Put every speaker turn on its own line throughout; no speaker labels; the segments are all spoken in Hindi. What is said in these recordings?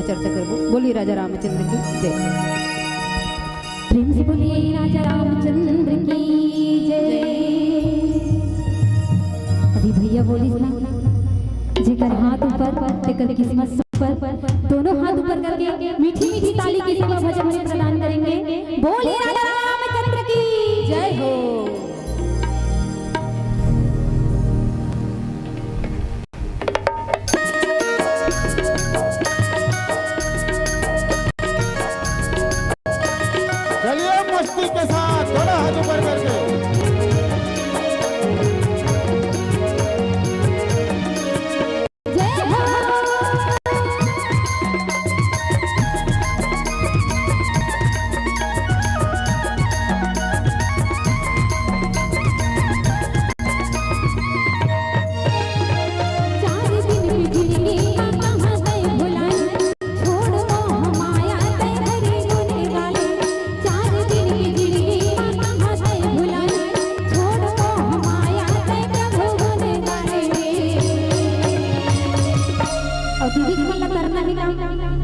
चर्चा करबो। बोलिए राजा रामचंद्र की जय।
प्रेम से बोलिए राजा रामचंद्र की जय। अभी भैया बोली ना, जेकर हाथ ऊपर तेकर किस्मत ऊपर, दोनों हाथ ऊपर करके मीठी मीठी ताली की सेवा भजन में प्रदान करेंगे। बोलिए राजा रामचंद्र की
जय हो।
चलिए मस्ती के साथ दोनों हाथ ऊपर करके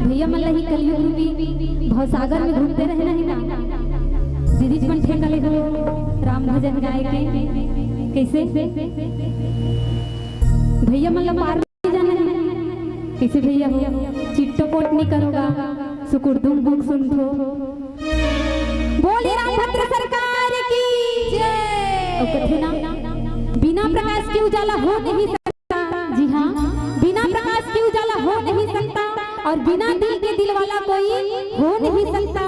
भैया मन लही कलयुग रूपी भवसागर में घूमते रहना ही ना। दीदी मन ठेकले हो राम भजन गाए के कैसे भैया मन ला पार नहीं जाना है कैसे भैया हो चिट्टोपोट नहीं करोगा सुकुर्दुम बुक सुनथो। बोले रामभद्र सरकार की जय। और कथे ना बिना प्रकाश के उजाला हो नहीं सकता। जी हाँ, बिना प्रकाश के उजाला हो नहीं सकता और बिना दिल के दिल वाला कोई हो नहीं सकता।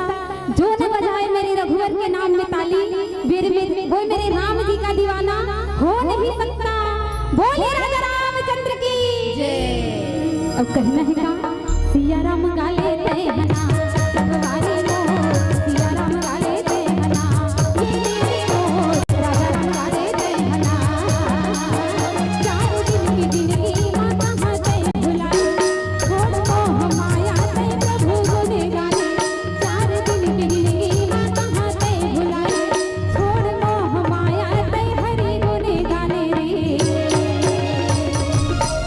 जो न बजाए मेरे रघुवर के नाम में ताली, वो मेरे राम जी का दीवाना हो नहीं सकता। बोले राजा रामचंद्र की जय। अब कहना है का सिया राम गा लेते हैं ना सवारी लो, सिया राम गा लेते हैं ना राजा राम गा लेते हैं ना। चारों दिन की जिंदगी माता हंसे भुलाई, छोड़ मोह माया से प्रभु गुने गाने। चार दिन की जिंदगी माता हंसे भुलाई, छोड़ मोह माया से हरि गुने गाने रे।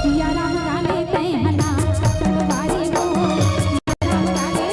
सिया राम गा लेते हैं ना सवारी लो, सिया राम गा लेते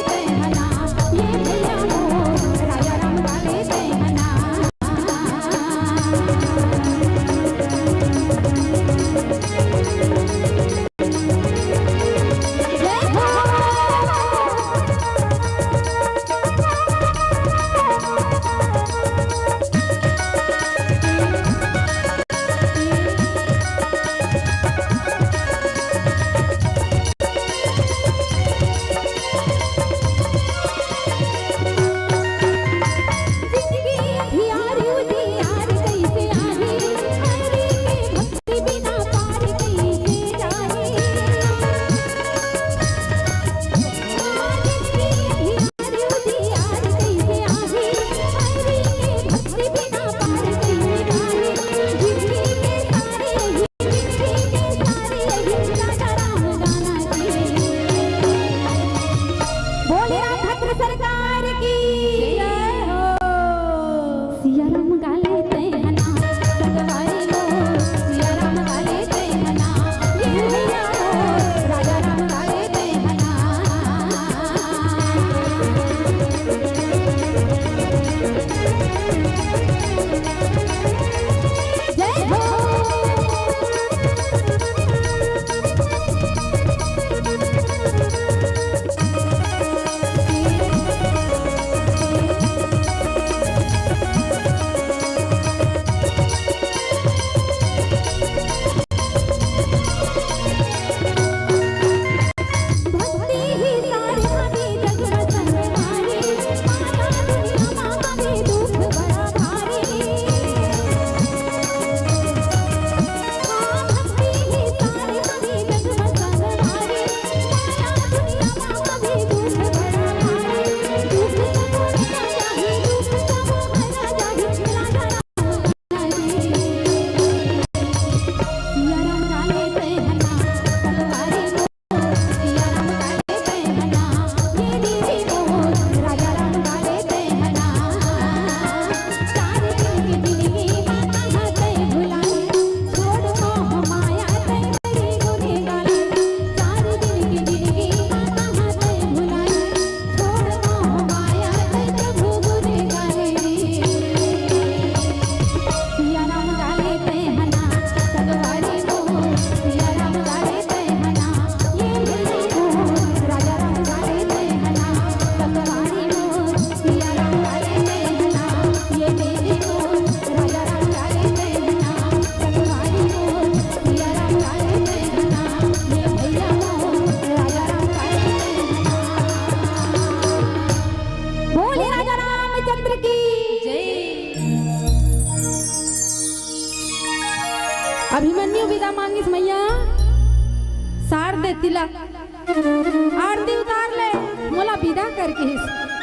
जिद्दी ला आरती उतार ले मोला विदा करके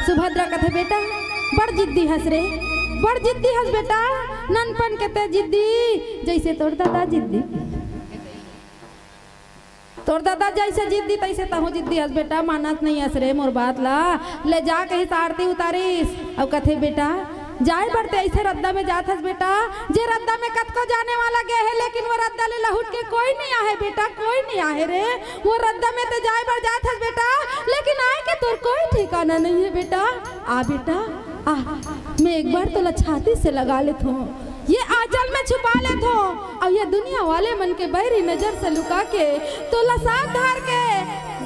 सुभद्रा कथे बेटा बड़ जिद्दी हंस रे बड़ जिद्दी हंस बेटा ननपन के ते जिद्दी जैसे तोर दादा जिद्दी तोर दादा जैसे जिद्दी तैसे तहु जिद्दी हंस बेटा मानस नहीं हंस रे मोर बात ला ले जा के आरती उतारिस अब कथे बेटा जाए बढ़ते ऐसे रद्दा में जात हस बेटा जे रद्दा में कत को जाने वाला गए है लेकिन वो रद्दा ले लहुट के कोई नहीं आहे बेटा कोई नहीं आहे रे वो रद्दा में तो जाए बढ़ जात हस बेटा लेकिन आए के तोर कोई ठिकाना नहीं है बेटा आ बेटा आ मैं एक बार तो छाती से लगा लेत हूँ ये आंचल में छुपा लेत हूँ और ये दुनिया वाले मन के बहरी नजर से लुका के तो लसात धार के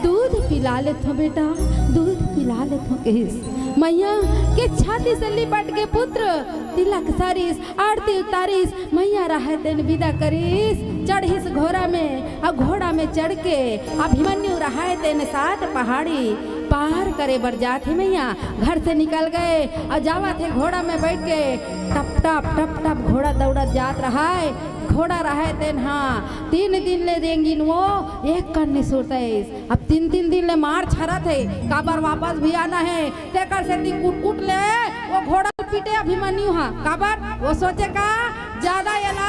दूध पिला लेत हूँ बेटा दूध पिला लेत हूँ कहिस मैया के छाती से लिपट के पुत्र तिलक सारिस आरती उतारिस मैया रहे तेन विदा करिस चढ़िस घोड़ा में और घोड़ा में चढ़ के अभिमन्यु रहे तेन सात पहाड़ी पार करे बर जात है मैया घर से निकल गए और जावा थे घोड़ा में बैठ के टप टप घोड़ा दौड़ा जात रहा है घोड़ा रहे तेन हाँ 3 दिन ले देंगिन वो एक करने सोते अब 3 दिन ले मार छरा थे काबर वापस भी आना है तेकर से कूट कूट ले वो घोड़ा पीटे अभिमन्यु हाँ काबर वो सोचे का ज्यादा ये ना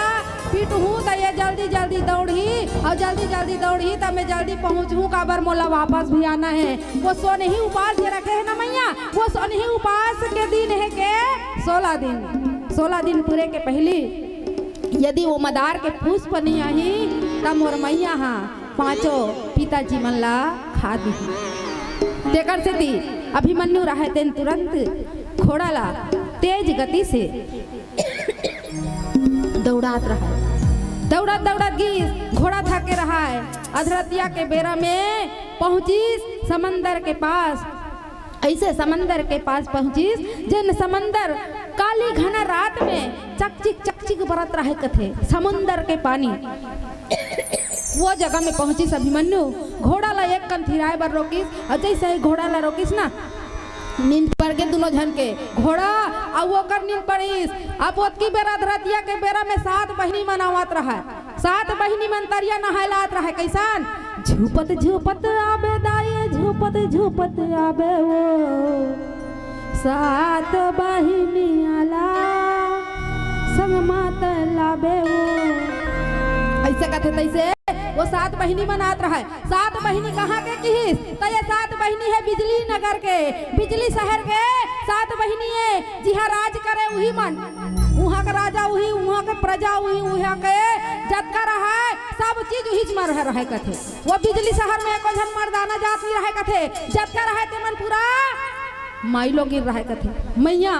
पीट हूँ तो ये जल्दी दौड़ी और जल्दी दौड़ी तो मैं जल्दी पहुँचूँ काबर मोला वापस भी आना है वो सोने ही उपास जे रखे है ना मैया वो सोने ही उपास के दिन है के 16 दिन पूरे के पहली यदि वो मदार के पुष्प नहीं आई तब मोर मैया हाँ 5 पिताजी मन ला खा दी तेकर से दी अभिमन्यु रहे तेन तुरंत घोड़ा ला तेज गति से दौड़ात रहा दौड़त गीस घोड़ा थके रहा है अधरतिया के बेरा में पहुंचीस समंदर के पास ऐसे समंदर के पास पहुंचीस जन समंदर काली घना रात में चकचिक बरत रहे कथे समुंदर के पानी वो जगह में पहुंचीस अभिमन्यु घोड़ा ला एक कन थिराए बर रोकीस और जैसे ही घोड़ा ला रोकीस ना नींद पड़ गए दोनों झन के घोड़ा अब वो कर नींद पड़ीस अब ओतकी बेरा धरतिया के बेरा में 7 बहिनी मनावत रहा 7 बहिनी मंतरिया नहायलात रहा कैसान झूपत आबे दाई झूपत आबे वो 7 बहिनी आला संग मात लाबे वो ऐसे कथे तैसे वो 7 बहिनी मनात रहा 7 बहिनी कहाँ के किहिस तो ये 7 बहिनी है बिजली नगर के बिजली शहर के 7 बहिनी है जी हाँ राज करे वही मन वहाँ का राजा वही वहाँ के प्रजा वही वहाँ के जतका रहा सब चीज वही मर रहे कथे वो बिजली शहर में एको झन मर्दाना जात नहीं रहे कथे जतका रहे ते मन पूरा माई लोग रहे कथे मैया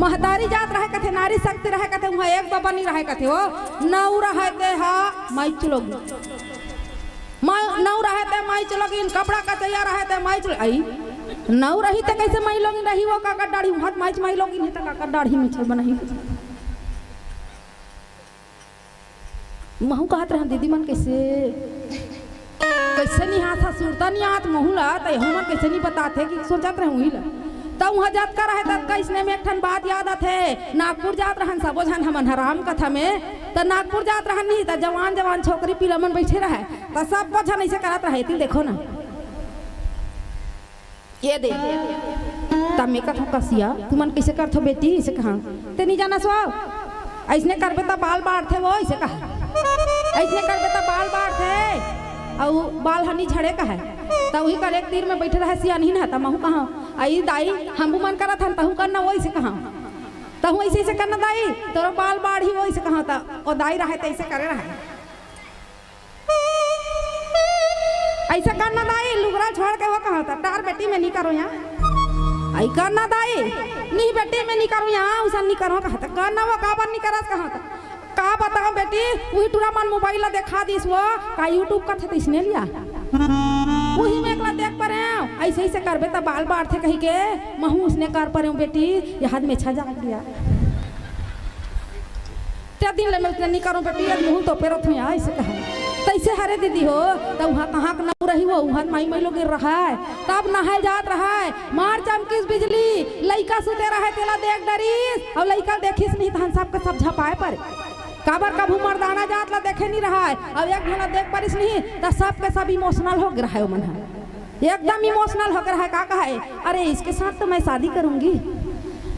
महतारी जात रहे कथे नारी शक्ति रहे कथे वहाँ एक बाबा नहीं रहे कथे वो नौ रहे थे हाँ माई चलोगी नौ रहे थे माई चलोगी कपड़ा का तैयार रहे थे माई चलो आई नौ रही थे कैसे माई लोग रही वो काकर दाढ़ी हाथ माई लोग नहीं तो काकर दाढ़ी में छल बनाई महू कहत रहा दीदी मन कैसे नहीं हाथ सुरता नहीं हाथ महू ला तो हम कैसे नहीं बताते कि सोचत रहे वही ला तब वहाँ जात कर रहे तब कैसने में एक ठन बात याद आते नागपुर जात रहन सबो झन हमन हराम कथा में तो नागपुर जात रहन नहीं तो जवान छोकरी पिलमन बैठे रहे तो सब झन ऐसे करत रहे थी देखो ना ये दे तब मैं कथा कसिया तुमन कैसे करथो बेटी ऐसे कहा ते नहीं जाना सो ऐसने करबे तो बाल बाढ़ थे वो ऐसे कहा ऐसने करबे तो बाल बाढ़ थे और बाल हनी झड़े का है तो वही कर एक तीर में बैठे रहे सिया नहीं ना तब महू कहा आई दाई हम मन करा था तहू करना वही से कहा तहू ऐसे करना दाई तोरा बाल बाढ़ ही वही से कहा था और दाई रहे तो ऐसे करे रहे ऐसा करना दाई लुगरा छोड़ के वो कहा था तार बेटी में नहीं करो यहाँ आई करना दाई नहीं बेटी में नहीं करो यहाँ उसा नहीं करो कहा था करना वो काबर नहीं करा कहा था का बताओ बेटी वही टूरा मन मोबाइल देखा दिस वो का यूट्यूब का थे इसने लिया वही में एकला देख पर ऐसे ऐसे करबे तो बाल बाढ़ थे कहीं के महू उसने कर पर बेटी ये हाथ में छजा दिया ते दिन ले मैं उसने नहीं करूं बेटी आज मुंह तो पेरो थू ऐसे कहा तैसे हरे दीदी हो तो वहाँ कहाँ न रही हो वहाँ माई लोग रहा है तब नहाय जात रहा है मार चमकीस बिजली लइका सुते रहे तेला देख डरीस और लइका देखिस नहीं तो हम सबके सब झपाए पर
काबर कभू मर्दाना जात ला देखे नहीं रहा है, अब एक घना देख परिस नहीं तो सब के सब इमोशनल हो गया है, मन एकदम इमोशनल हो गया है। का कहा है, अरे इसके साथ तो मैं शादी करूंगी।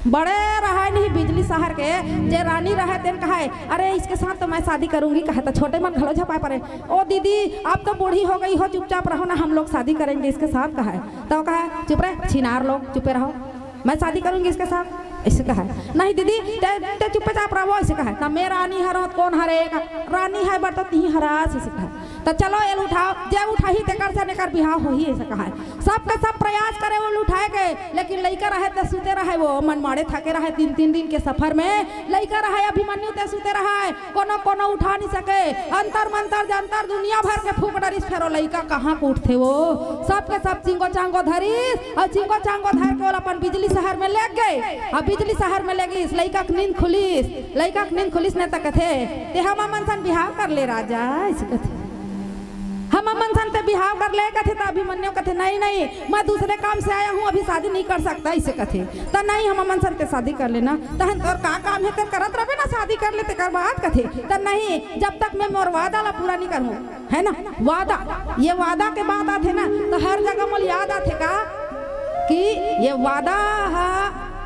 बड़े रहा नहीं बिजली शहर के जे रानी रहे तेन कहा है, अरे इसके साथ तो मैं शादी करूंगी। कहा तो छोटे मन घलो झपा पड़े, ओ दीदी आप तो बूढ़ी हो गई हो, चुपचाप रहो ना, हम लोग शादी करेंगे इसके साथ। कहा है तो कहा है चुप रहे छिनार लोग, चुपे रहो, मैं शादी करूंगी इसके साथ। ऐसे कहा नहीं दीदी ते चुपचाप रहो। ऐसे कहा ना मैं रानी हरो कौन हरे रानी है बट ती हरास। ऐसे कहा तो चलो एल उठाओ, जे उठाही तेकर से नेकर बिहाव हो ही। ऐसे कहा सबका सब प्रयास करे वो उठाए के, लेकिन लइका रहे तो सुते रहे, वो मन मारे थके रहे 3-3 दिन के सफर में। लइका रहे अभिमन्यु ते सुते रहे, कोनो कोनो उठा नहीं सके, अंतर मंतर जंतर दुनिया भर के फूक डरिस, फेरो लइका कहाँ को उठते वो। सबके सब चिंगो चांगो धरिस और चिंगो चांगो धर के अपन बिजली शहर में ले गए। अब बिजली शहर में लगी लइका के नींद खुलिस, लइका के नींद खुलिस ने तक थे ते हम मनसन बिहाव कर ले राजा। ऐसे कथे हम मनसन ते बिहाव कर ले, कथे तो अभिमन्यु कथे नहीं नहीं मैं दूसरे काम से आया हूँ, अभी शादी नहीं कर सकता। ऐसे कथे तो नहीं हम मनसन ते शादी कर लेना, तहन तोर का काम है ते करत रहे ना, शादी कर लेते कर बात। कथे तो नहीं जब तक मैं मोर वादा ला पूरा नहीं करूँ, है ना वादा, ये वादा के बात आते ना तो हर जगह मोल याद आते का कि ये वादा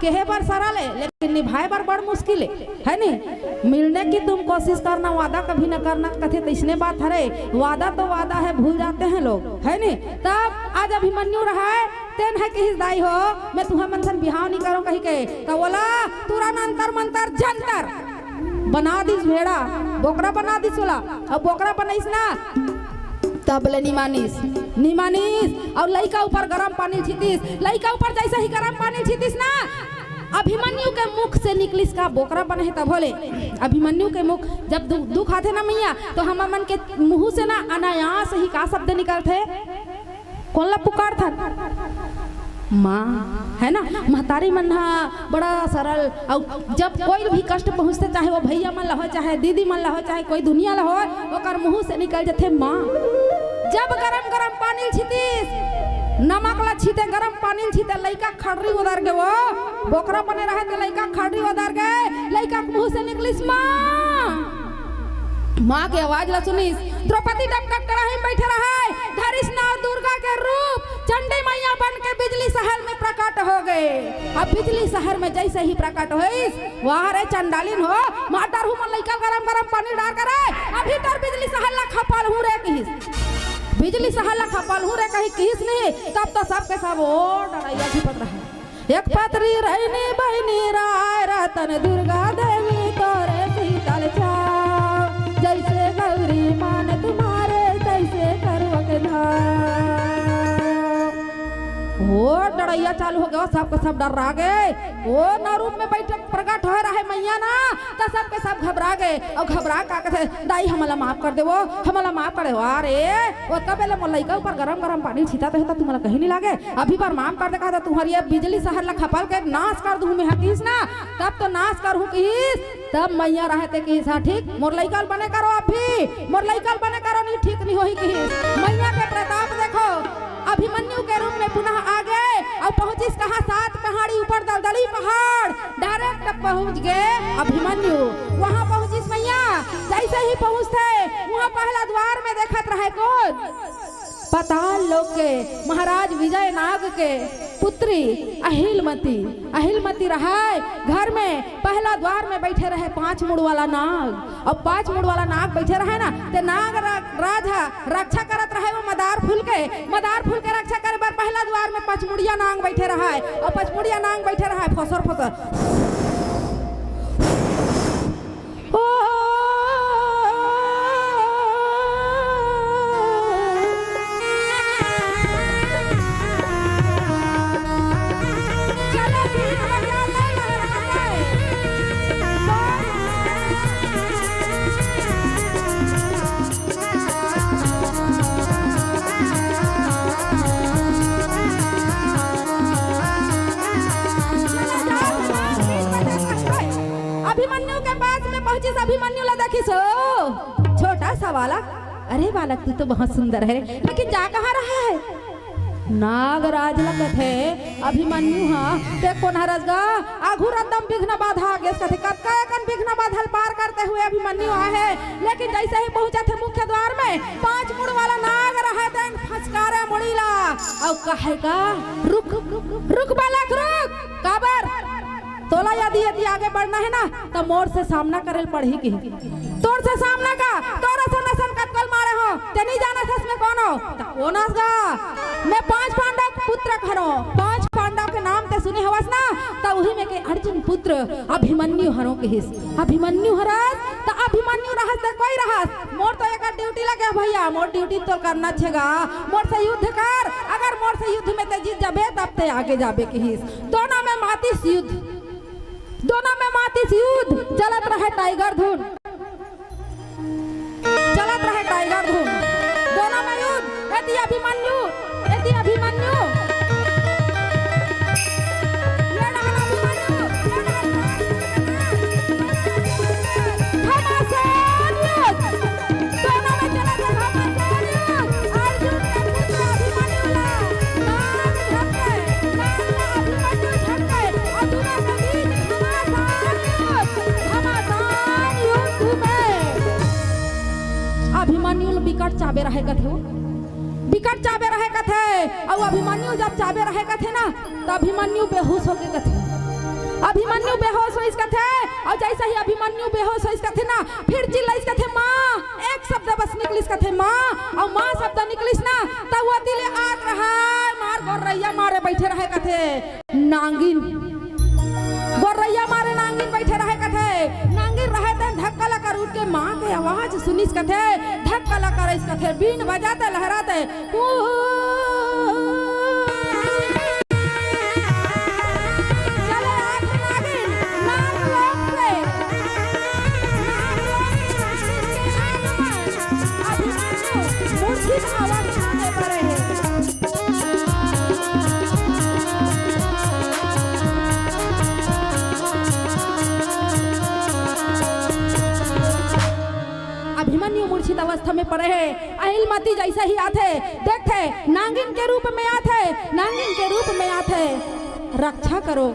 कहे पर सरल है लेकिन निभाए पर बड़ मुश्किल है नहीं। मिलने की तुम कोशिश करना, वादा कभी न करना। कथे तो इसने बात हरे, वादा तो वादा है, भूल जाते हैं लोग, है नहीं। तब आज अभिमन्यु रहा है तेन है कि दाई हो मैं तुम्हें मनसन बिहाव नहीं करूँ कही के, तो बोला तुरंत अंतर मंतर जंतर बना दिस भेड़ा, बोकरा बना दिस बोला। अब बोकरा बनाइस ना तब ले निमानिस और लइका ऊपर गरम पानी छीतिस, लइका ऊपर जैसे ही गरम पानी छीतिस ना अभिमन्यु के मुख से निकलिस का बोकरा बने। तब बोले अभिमन्यु के मुख जब दुख आते ना मैया तो हम मन के मुंह से ना अनायास ही का शब्द निकलते, कौन ला पुकार था माँ, है ना। महतारी मन बड़ा सरल, और जब कोई भी कष्ट पहुँचते चाहे वो भैया मन ला हो चाहे दीदी मन ला हो चाहे कोई दुनिया ला हो, ओकर मुँह से निकल जाते माँ। जब गरम गरम पानी छीतीस, नमक ला छीते गरम पानी छीते, लइका खड़री उधर के वो बोकरा बने रहे तो लइका खड़री उधर गए, लइका के मुँह से निकलिस माँ। माँ के आवाज ला सुनिस, द्रौपदी डबका कड़ाही में बैठे रहे, धरिस नाव दुर्गा के रूप चंडी मैया बन के बिजली शहर में प्रकट हो गए। अब बिजली शहर में जैसे ही प्रकट हुई, वहाँ रे चंडालिन हो माटर हूँ मन लइका गरम गरम पानी डाल कर अभी तर बिजली शहर ला खपल हूँ रे कहिस, बिजली शहर ला खपल हूँ रे कहीं कहिस नहीं। तब तो सबके सब ओ डराइया झिपक रहा। एक पत्री रहनी बहनी राय रतन दुर्गा देवी तोरे शीतल छाव, जैसे गौरी मान तुम्हारे तैसे करवक धाम। वो डरैया चालू हो गया, सबके सब डर रह गए। वो न रूप में बैठे प्रकट हो रहा है मैया ना, तो सबके सब घबरा गए। और घबरा का कहते दाई हमला माफ कर दे, वो हमला माफ करे। अरे वो कब लइका ऊपर गरम गरम पानी छीता तो तुम्हारा कहीं नहीं लागे, अभी बार माफ कर दे। कहा तुम्हारी ये बिजली शहर ला खपल के नाश कर दूँ मैं हकीस ना, तब तो नाश कर हूँ किस। तब मैया रहते कि हाँ ठीक मोर लइका बने करो, अभी मोर लइका बने करो, नहीं ठीक नहीं हो ही किस। मैया के प्रताप देखो, अभिमन्यु के रूप में पुनः आ गए और पहुंचिस कहा 7 पहाड़ी ऊपर दलदली पहाड़, डायरेक्ट पहुंच गए अभिमन्यु। वहां पहुंचिस मैया, जैसे ही पहुंचते वहां पहला द्वार में देखत रहे कौन, पाताल लोक के महाराज विजय नाग के पुत्री अहिलमती। अहिलमती रहा घर में, पहला द्वार में बैठे रहे 5 मुड़ वाला नाग। और 5 मुड़ वाला नाग बैठे रहे ना, ते नाग राजा रक्षा करत रहे वो मदार फूल के रक्षा करे बार पहला द्वार में 5 मुड़िया नाग बैठे रहा है। और 5 मुड़िया नाग बैठे रहा है फसर फसर। अभिमन्यु ला देखी सो छोटा सा बालक, अरे बालक तू तो बहुत सुंदर है, लेकिन जा कहाँ रहा है। नागराज लगत है अभिमन्यु हाँ ते कोन हरसगा आघुर दम विघ्न बाधा गेस कथे कतका एकन विघ्न बाधल पार करते हुए अभिमन्यु आए है। लेकिन जैसे ही पहुंचा थे मुख्य द्वार में 5 मुड़ वाला नाग रहे थे फसकारे मुड़ीला और कहेगा रुक रुक बालक रुक काबर तोला यदि आगे बढ़ना है ना तो मोर से सामना करेल पड़ी की तोर से सामना का तोरा से नसन कटकल मारे हो ते नहीं जाना था इसमें कौन हो ओनस गा मैं 5 पांडव पुत्र हरो 5 पांडव के नाम ते सुने हवस ना तो वही में के अर्जुन पुत्र अभिमन्यु हरो के हिस अभिमन्यु हरस तो अभिमन्यु रहस ते कोई रहस मोर तो एक ड्यूटी लगे भैया मोर ड्यूटी तो करना छेगा मोर से युद्ध कर अगर मोर से युद्ध में ते जीत जाबे तब ते आगे जाबे के हिस दोनों में मातिस युद्ध दोनों में मातिस युद्ध चलत रहे टाइगर धुन चलत रहे टाइगर धुन दोनों में युद्ध यदि अभिमन्यु ये रहना अभिमन्यु घमासान युद्ध दोनों में चलत रहे घमासान युद्ध अर्जुन के पुत्र अभिमन्यु ला नाग झपके अभिमन्यु झपके और दोनों के बीच घमासान युद्ध में अभिमन्यु विकट चाबे रहे कथे विकट चाबे रहे कथे और अभिमन्यु जब चाबे रहे कथे ना तो अभिमन्यु बेहोश हो गए कथे अभिमन्यु बेहोश हो इस कथे और जैसे ही अभिमन्यु बेहोश हो इस कथे ना फिर चिल्ला इस कथे माँ एक शब्द बस निकलिस कथे माँ और माँ शब्द निकलिस ना तब वो दिले आग रहा मार गोरैया मारे बैठे रहे कथे नांगिन गोरैया मारे नांगिन बैठे रहे कथे नांगिन रहे थे धक्का लगा उठ के माँ के आवाज सुनिस कथे धक्का लगा इस कथे बीन बजाते लहराते चले आग नागिन नाग लोक से अभिमन्यु मूर्छित आवाज सुनने पर है अभिमन्यु मूर्छित अवस्था में पड़े है अहिलमती जैसे ही आते देखे नागिन के रूप में आते नागिन के रूप में आते रक्षा करो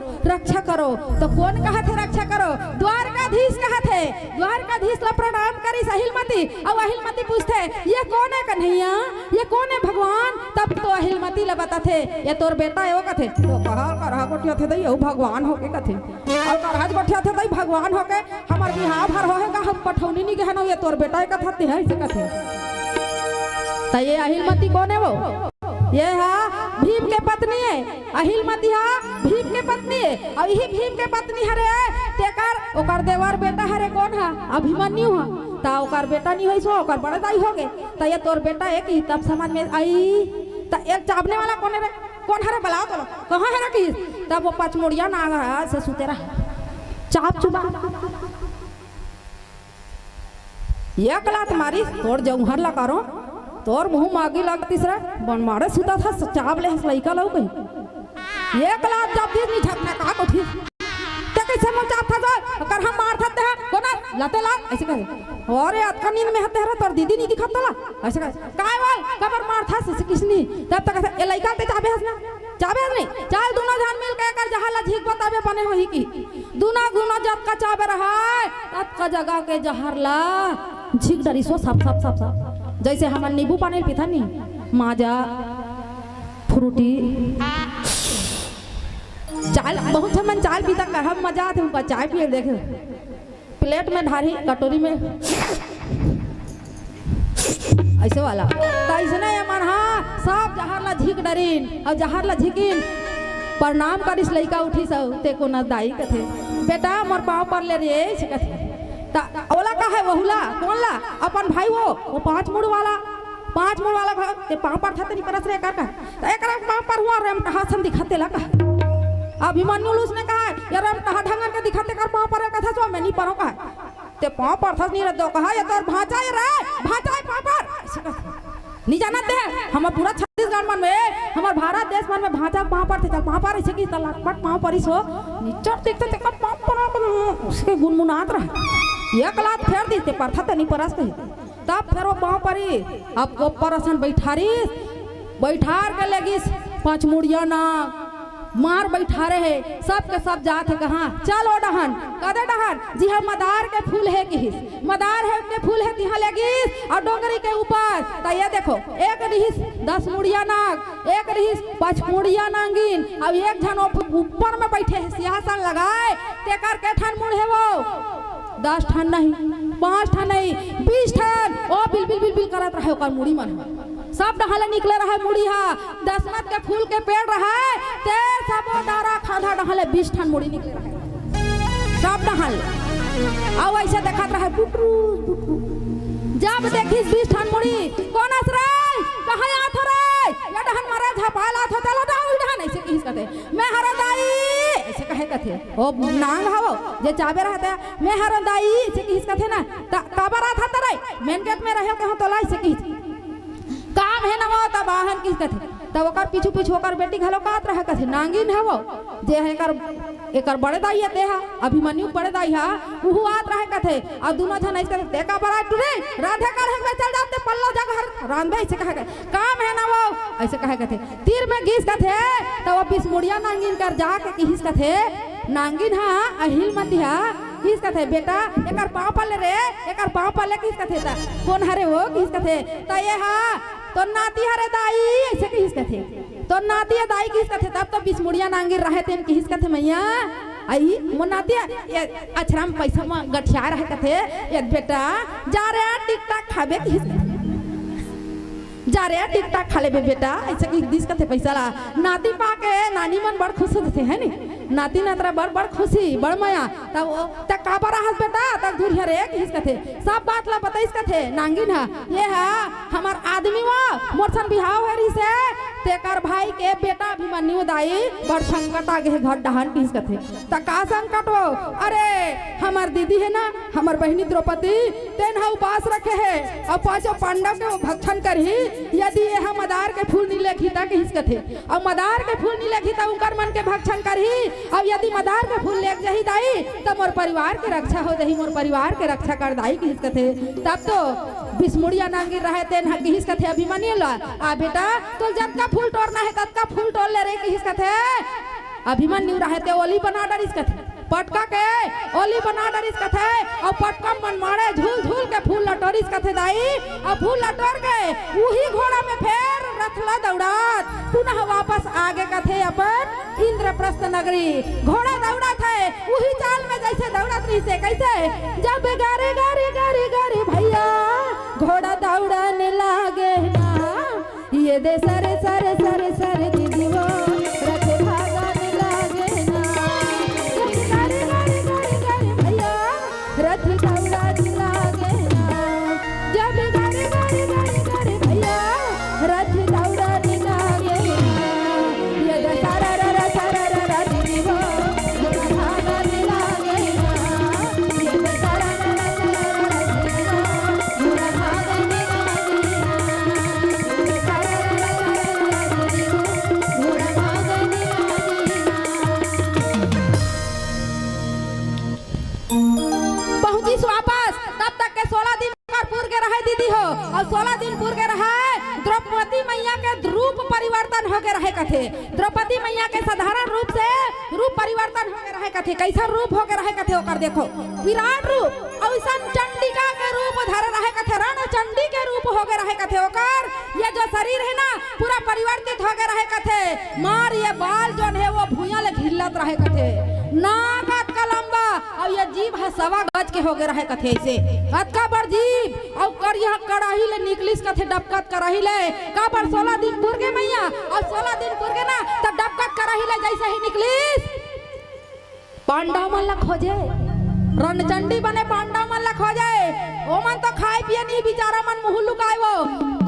तो कौन कहा थे रक्षा करो द्वारकाधीश कहा थे द्वारकाधीश ला प्रणाम करी अहिलमती और अहिलमती पूछते ये कौन है कन्हैया ये कौन है भगवान तब तो अहिलमती ला बताते ये तोर बेटा है वो कथे तो कहा करहा गोठिया थे दई भगवान होके कथे और करहाज गोठिया थे दई भगवान होके हमार बिहाव भर होएगा हम पठौनी नहीं कहना ये तोर बेटा है कथते है ऐसे कथे तो ये अहिलमती कौन है वो ये हाँ भीम के पत्नी है अहिलमती हाँ भीम के पत्नी है और यही भीम के पत्नी हरे तेकर ओकर देवर बेटा हरे कौन है अभिमन्यु है ता ओकर बेटा नहीं है सो ओकर बड़ा दाई हो गए तो ये तोर बेटा है कि तब समझ में आई तो एक चापने वाला कौन हरे बुलाओ तो कहाँ है कि तब वो पचमुड़िया नाग से सुते रहा चाप चुबा एक लात मारी तोड़ जौहर ला करो तोर मुंह मागी लग तीसरा बन मारे सुता था चाप ले लइका लो गई एक लात जब दिस नहीं झपना का को थी ते कैसे मन चाप था तो कर हम मार थाते हैं कोना लाते ला ऐसे करे और अतका नींद में हते हरा तोर दीदी नहीं दिखत ला ऐसे करे काय वाल कबर मार था से किसनी तब तक ए लइका ते चाबे हसना चाबे नहीं चल दोनों जान मिल के कर जहां ला झीक बताबे बने होई की दोनों गुना जब का चाबे रहा तब का जगह के जहर ला झीक डरी सो सब जैसे हमार नींबू पानी पीता नहीं माजा फ्रूटी चाय बहुत मन चाय पीता कर हम मजा आते उनका चाय पिए देखे प्लेट में ढारी कटोरी में ऐसे वाला तो ऐसे नहीं हमार हाँ सब जहर ला झीक डरीन और जहर ला झीकिन प्रणाम करिस लइका उठी सब ते को न दाई कथे बेटा मोर पाँव पर ले रे से कथे ओला का है वहुला कौन ला अपन भाई वो 5 मुड़ वाला ते पाँव पर था नहीं परस रे कर का तो एक पाँव पर हुआ रेम हासन दिखाते ला का अभिमन्यु उसने कहा ये रेम ढंगन के दिखाते कर पाँव पर कथा सो मैं नहीं परो का ते पाँव पर था नहीं रे दो कहा ये तोर भांचा है पाँव पर नहीं जानते हैं हम पूरा छत्तीसगढ़ मन में हमारे भारत देश मन में भांचा पाँव पर थे चल पाँव पर ऐसे की तलाकपट पाँव पर सो नीचे देखते ते पाँव पर उसके गुनगुनात रहा एक लात फेर दी ते पर था नहीं परस कही तब फिर वो पाँव परी अब को परसन बैठार के लेगिस पांच मुड़िया नाग मार बैठा रहे, सब के सब जात है कहाँ चलो डहन कदे डहन जी हाँ मदार के फूल है किस मदार है के फूल है तिहा लगिस और डोंगरी के ऊपर तो ये देखो एक रहीस 10 मुड़िया नाग, एक रहीस 5 मुड़िया नागिन अब एक जन ऊपर में बैठे है सिंहासन लगाए तेकर के ठन मुड़ है वो 10 ठन नहीं 5 ठन नहीं 20 ठन ओ बिल बिल बिल बिल करत रहे ओकर मुड़ी मन सब डहले निकले रहा मुड़ी हा दशमत के फूल के पेड़ रहा ते सब डारा खाधा डहले 20 ठन मुड़ी निकले रहा सब डहल आओ ऐसे देखत रहा बुटरू बुटरू जब देखिस 20 ठन मुड़ी कौन हस रे कहां आत रे या डहन मारे झपाला था चलो जाओ डहन ऐसे किस कहते मैं हरा दाई ऐसे कहे कथे ओ नांग हावो जे चाबे रहता मैं हरा दाई ऐसे किस कहते ना काबरा था तरे मेन गेट में रहे कहां तोला ऐसे किस काम है ना वो तब वाहन किस कथे तब ओकर पीछू पीछू ओकर बेटी घलो कात रहे कथे नांगिन है वो जे है एकर बड़े दाई है देहा अभिमन्यु बड़े दाई हा उहु आत रहे कथे और दोनों जन ऐसे कथे देखा बड़ा टुरे राधे कर है चल जाते पल्लो जगह रांधे ऐसे कहे काम है ना वो ऐसे कहे कथे तीर में घिस कथे तब वो 20 मुड़िया नांगिन कर जा के घिस कथे नांगिन हा अहिल मतिहा किस कथे बेटा एकर पाँव पाले रे एकर पाँव पाले किस कथे ता कौन हरे वो किस कथे ता ये हा तो नाती हरे दाई ऐसे किस कथे तो नाती है दाई किस कथे तब तो 20 मुड़िया नांगिर रहे थे किस कथे मैया आई मो नाती अछराम पैसा में गठिया रहे कथे ये बेटा जा रे टिक टाक खाबे किस जा रे टिक टाक खा लेबे बेटा ऐसे कि दिस कथे पैसा ला नाती पाके नानी मन बड़ खुश होते है नी नाती नातरा बड़ बड़ खुशी बड़ माया तब त काबरा हस बेटा तब दूर रे किस कथे सब बात ला बताइस कथे नांगिन हा ये हा हमार आदमी वा मोरसन बिहाव है री से तेकर भाई के बेटा अभिमन्यु दाई बड़ संकट आ गए घर डहान किस कथे त का संकट हो अरे हमार दीदी है ना हमार बहनी द्रौपदी तेन हा उपास रखे है और पांचों पांडव के भक्षण करही यदि ये हम मदार के फूल नहीं लेखी ता किस कथे और मदार के फूल नहीं लेखी ता उनकर मन के भक्षण करही अब यदि मदार के फूल लेक जही दाई तब मोर परिवार के रक्षा हो जही मोर परिवार के रक्षा कर दाई किस कथे तब तो 20 मुड़िया नांगिर रहे तेन हा किस कथे अभिमन्यु ला आ बेटा तो जब का फूल तोड़ना है तब का फूल तोड़ ले रे किस कथे अभिमन्यु रहे ते ओली बना डरिस कथे पटका के ओली बना डरिस कथे और पटका मन मारे झूल झूल के फूल लटोरिस कथे दाई और फूल लटोर के उही घोड़ा में फेर रथला दौड़ात पुनः वापस आगे कथे अपन इंद्रप्रस्थ नगरी घोड़ा दौड़ा थे उही चाल में जैसे दौड़त रही से कैसे जब गारे गारे गारे गारे भैया घोड़ा दौड़ने लागे ना ये दे सरे सरे सरे सरे दीदी वो रखे भागने लागे ना जब गारे गारे गारे गारे भैया रथ दौड़ने लागे ना जब गारे गारे गारे गारे भैया रथ दौड़ने लागे ना ये दे सारा रा सारा रा दीदी वो भागने लागे ना ये दे सारा रा दीदी वो भागने लागे पहुंची वापस तब तक के 16 दिन पूर के रहे दीदी हो और 16 दिन पूर के रहे द्रौपदी मैया के रूप परिवर्तन हो के रहे कथे द्रौपदी मैया के साधारण रूप से रूप परिवर्तन हो के रहे कथे कैसा रूप हो के रहे कथे ओकर देखो विराट रूप और ऐसा चंडिका के रूप धरे रहे कथे रण चंडी के रूप हो के रहे कथे ओकर ये जो शरीर है ना पूरा परिवर्तित हो के रहे कथे मार ये बाल जो है वो भुइयां ले घिल्लत रहे कथे नाक का लंबा और ये जीभ है 1.25 गज के हो गए रहे कथे ऐसे अतका बड़ जीभ और कर यहाँ कड़ाही ले निकलिस कथे डबकत कड़ाही ले का पर 16 दिन पूर के मैया और 16 दिन पूर के ना तब डबकत कड़ाही ले जैसे ही निकलिस पांडव मन ला खोजे रणचंडी बने पांडव मन ला खोजे ओ मन तो खाए पिए नहीं बेचारा मन मुंह लुकाए वो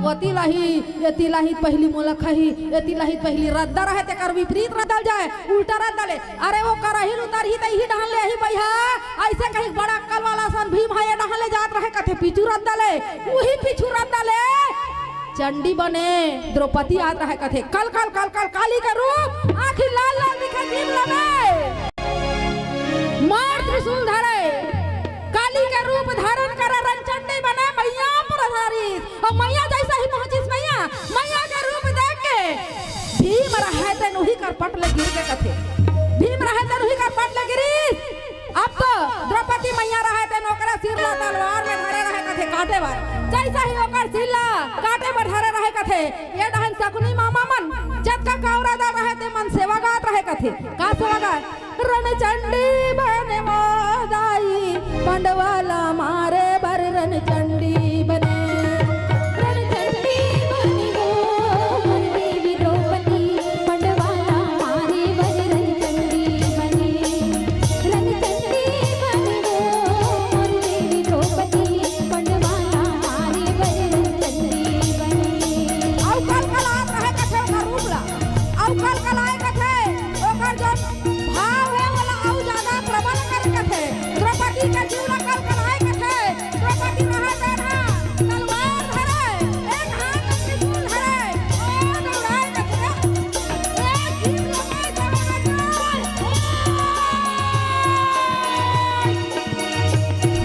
ओती लाही पहली मोला खही एती लाही पहली रद्दा रहे ते कर विपरीत रद्दल जाए उल्टा रद्दले अरे वो करही उतारही त ही डाल ले ही भैया ऐसे कहीं बड़ा अक्कल वाला सन भीम है डाल ले जात रहे कथे पीछू रद्दले वही पीछू रद्दले चंडी बने द्रौपदी आत रहे कथे कल कल कल कल काली का रूप आखिर लाल लाल दिखे जीव लगे मार त्रिशूल धरे काली का रूप धारण कर रणचंडी बने मैया पर आधारित और मैया जैसा ही पहुंचिस मैया के रूप देख के भीम कर पट ले गिर के कथे भीम रहे तो रुही कर पट ले गिरी। अब तो द्रौपदी मैया रहे थे नौकरा सिरला तलवार में धरे रहे कथे काटे बार जैसा ही ओकर सिरला काटे बार धरे रहे कथे ये डहन सकुनी मामा मन जब का कावरा दा रहे थे मन सेवा गात रहे कथे का सेवा गात रणचंडी बने मोदाई पंडवाला मारे बर रणचंडी बने
रणचंडी बनी वो मोर देवी द्रौपदी पंडवाला मारे बर रणचंडी बने रणचंडी बनी वो मोर देवी द्रौपदी पंडवाला मारे बर रणचंडी बने।
औ कल कलात रहे कथे ओकर रूपला औ कल कलाए कथे ओकर जो भाव है वाला औ ज्यादा प्रबल कर कथे द्रौपदी के जीवन कल कलाए कथे द्रौपदी रहे देना तलवार धरे एक हाथ में त्रिशूल धरे ओ दौड़ाए कथे एक जीव लगाए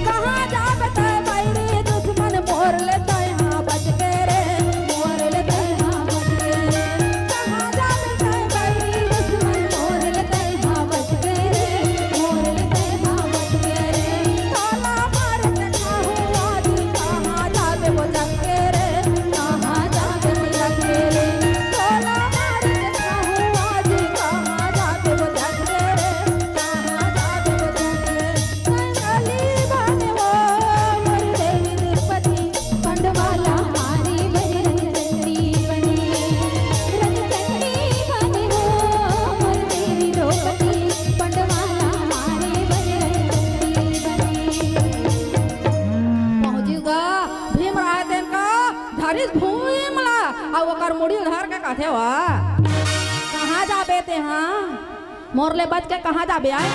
कहां जाबते बैरी दुश्मन मोर लेते हां बच के रे मोर लेते हां बच के रे कहां जाबते बैरी दुश्मन मोर लेते हां बच के रे मोर लेते हां बच के रे ताला मार के खाहू आज कहां जाबे वो जग के रे कहां जाबे वो जग के रे ताला मार के खाहू आज कहां जाबे वो जग के रे कहां जाबे वो जग के संगली बने वो मोर देवी द्रौपदी
पंडवाला मारे बर रणचंडी बने रणचंडी बने वो मोर देवी द्रौपदी पंडवाला मारे बर रणचंडी बने।
पहुंचीगा भीम रहे तेन का धरिस भूमिमला आ ओकर मुड़ी धर के कथे वा कहां जाबे ते हां मोरले बच के कहां जाबे आए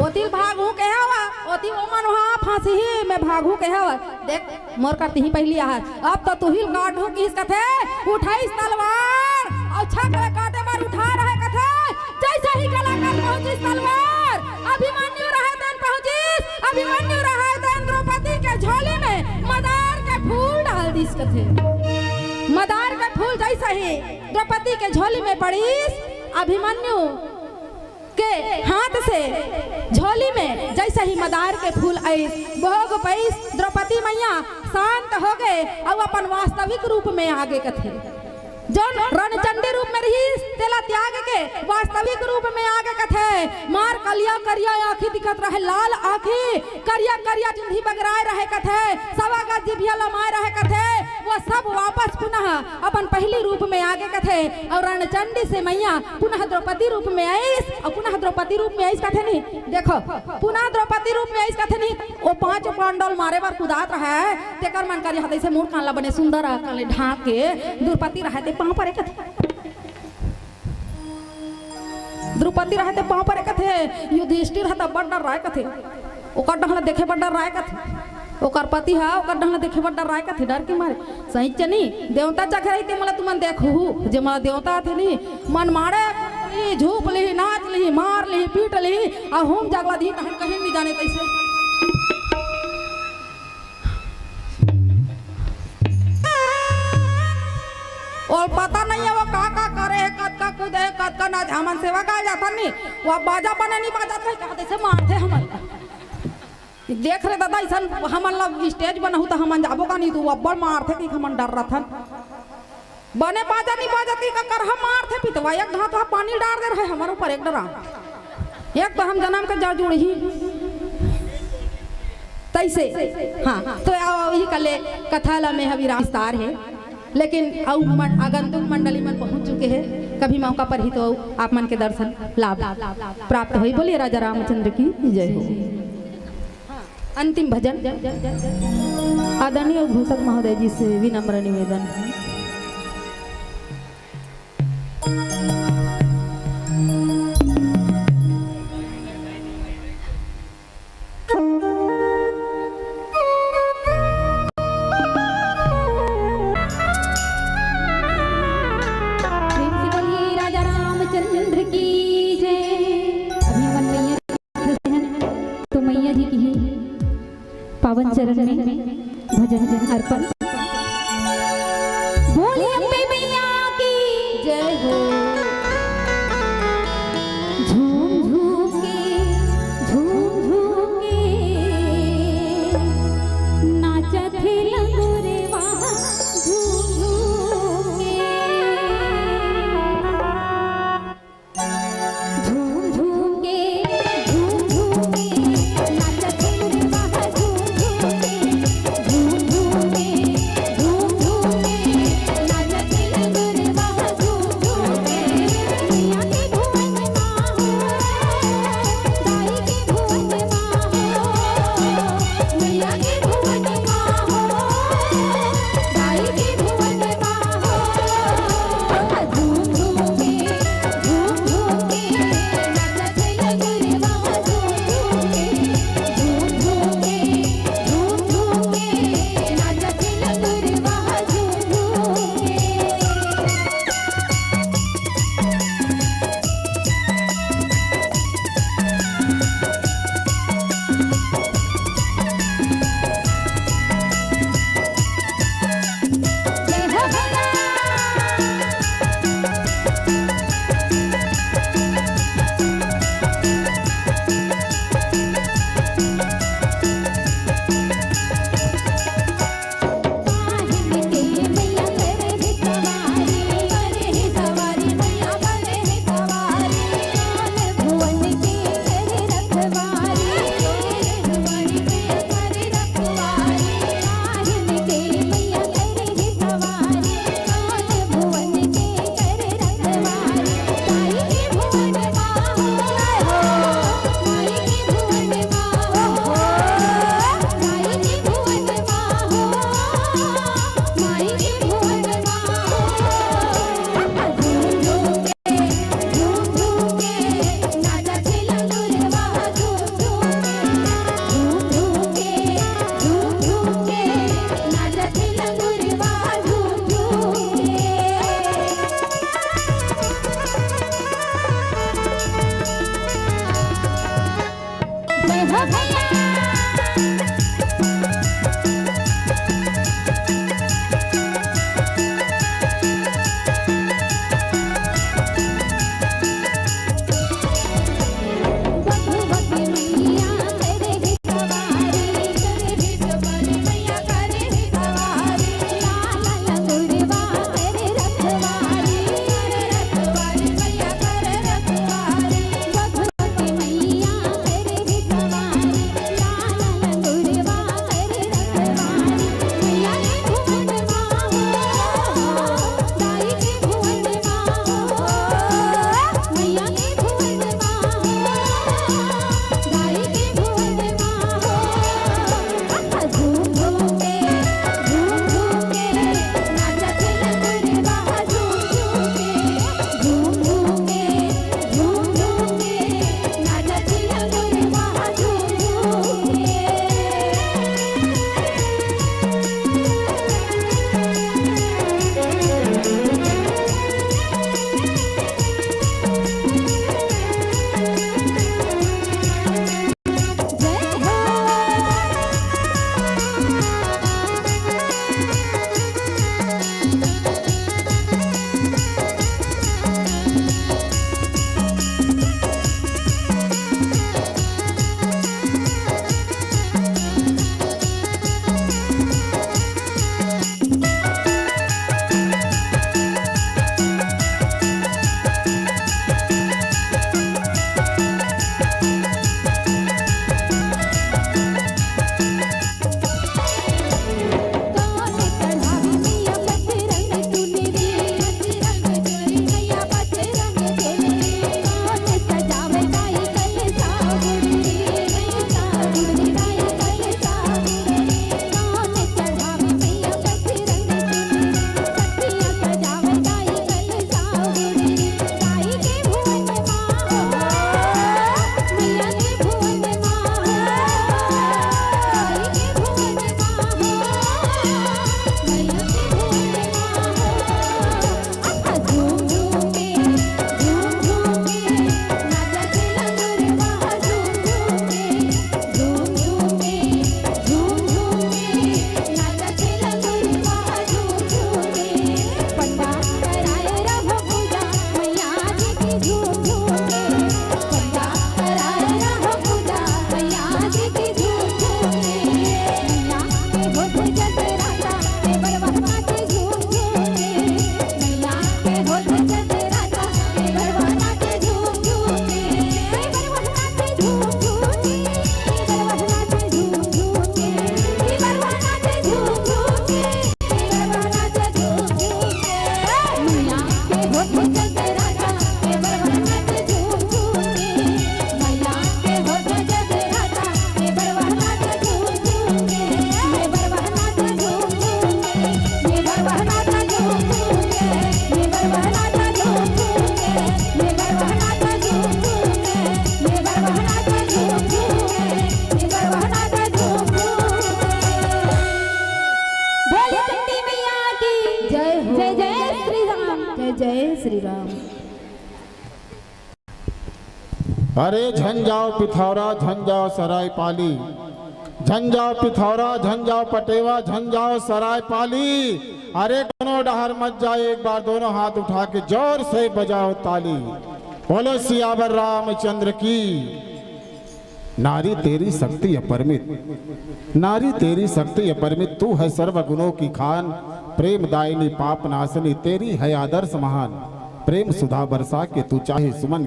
ओतिल भागू के हवा ओति ओमन वहां फांसी में भागू के हवा देख मोर करती ही पहली आहत अब तो तू ही काटू किस कथे उठाइस तलवार और छकरे काटे बार उठा रहे कथे जैसे ही कलाकार पहुंचिस तलवार अभिमन्यु रहे तन पहुंचिस अभिमन्यु रहे तन द्रौपदी के झोले में मदार के फूल डाल दिस कथे मदार के फूल जैसे ही द्रौपदी के झोली में पड़ीस अभिमन्यु के हाथ से झोली में जैसे ही मदार के फूल आई भोग पैस द्रौपदी मैया शांत हो गए और अपन वास्तविक रूप में आगे कथे जौन रणचंडी रूप में रही तेला त्याग के वास्तविक रूप में आगे कथे मार कलिया करिया आंखी दिखत रहे लाल आंखी करिया करिया जिंदगी बगराए रहे कथे सवा का जिभिया लमाए रहे कथे वो सब वापस पुनः अपन पहली रूप में आगे कथे और रणचंडी से मैया पुनः द्रौपदी रूप में आईस और पुनः द्रौपदी रूप में आईस कथे नहीं देखो पुनः द्रौपदी रूप में आईस कथे नहीं वो 5 पांडव मारे बार कुदात रहे तेकर मन करिया हते से मोर कानला बने सुंदर काले ढाक के द्रौपदी रहते पांव पर कथे द्रौपदी रहते पांव पर कथे युधिष्ठिर रहता बड़ डर राय कथे ओकर डहला देखे बड़ डर राय कथे ओकर पति हा ओकर डहला देखे बड़ डर राय कथे डर के मारे सही चनी देवता चख रही मला तुमन देखू जे मला देवता थे नी मन मारे ली झूप ली नाच ली मार ली पीट ली आ हम जगला दी तहन कहीं नहीं जाने कैसे और पता नहीं है वो का करे है कद का कूदे है कद का नाच हमन सेवा का जाता नहीं वो बाजा बने नहीं बाजा थे कहते से मारते हमन देख रहे दादा ऐसा हमन ला स्टेज बनहु तो हमन जाबो का नहीं तू अब्बड़ मारते कि हमन डर रथन बने बाजा नहीं बाजती का कर हम मारते पितवा एक घाट तो पानी डाल दे रहे हमारे ऊपर एक डरा एक तो हम जन्म के जा जुड़ ही तैसे हाँ तो यही कले कथाला में अभी विस्तार है लेकिन आगंतुक मंडली मन पहुंच चुके हैं कभी मौका पर ही तो आप मन के दर्शन लाभ प्राप्त हुई बोलिए राजा रामचंद्र की जय हो। अंतिम भजन आदरणीय घोषक महोदय जी से विनम्र निवेदन है।
पावन चरण में भजन अर्पण। बोलिए अम्बे मैया की जय हो। झूम झूम के नाचत हे लंगुरवा झूम झूम के झूम झूम के नाचत हे लंगुरवा झूम झूम के झूम झूम के नाचत हे लंगुरवा झूम झूम के मैया के भुवन माँ हो दाई के भुवन माँ हो मैया के भुवन माँ हो दाई के भुवन माँ हो झूम झूम के नाचत हे लंगुरवा झूम झूम के झूम झूम के नाचत हे लंगुरवा झूम झूम के जय हो पाहिन के मैया करे हे सवारी मैया करे हे सवारी भुवन के करे रखवारी मैया करे रखवारी पाहिन के मैया करे हे सवारी भुवन के करे रखवारी ताई के भुवन माँ हो माई के भुवन माँ हो ताई के भुवन माँ हो माई के भुवन माँ हो झूम झूम के नाचत हे लंगुरवा झूम झूम के नाचत हे लंगुरवा झूम झूम के जय हो भैया भगवती मैया करे हे सवारी मैया करे हे सवारी लाला लंगुरवा करे रखवारी मैया करे रखवारी भगवती मैया करे हे सवारी लाला
अरे झन जाओ पिथौरा झन जाओ सराय पाली, झन जाओ पिथौरा झन जाओ पटेवा झन जाओ सराय पाली। अरे दोनों डहर मत जाए, एक बार दोनों हाथ उठा के जोर से बजाओ ताली। बोलो सियावर रामचंद्र की। नारी तेरी शक्ति अपरिमित, नारी तेरी शक्ति अपरिमित, तू है सर्व गुणों की खान, प्रेम दायिनी पाप नाशनी, तेरी है आदर्श महान, प्रेम सुधा बरसा के तू चाहे सुमन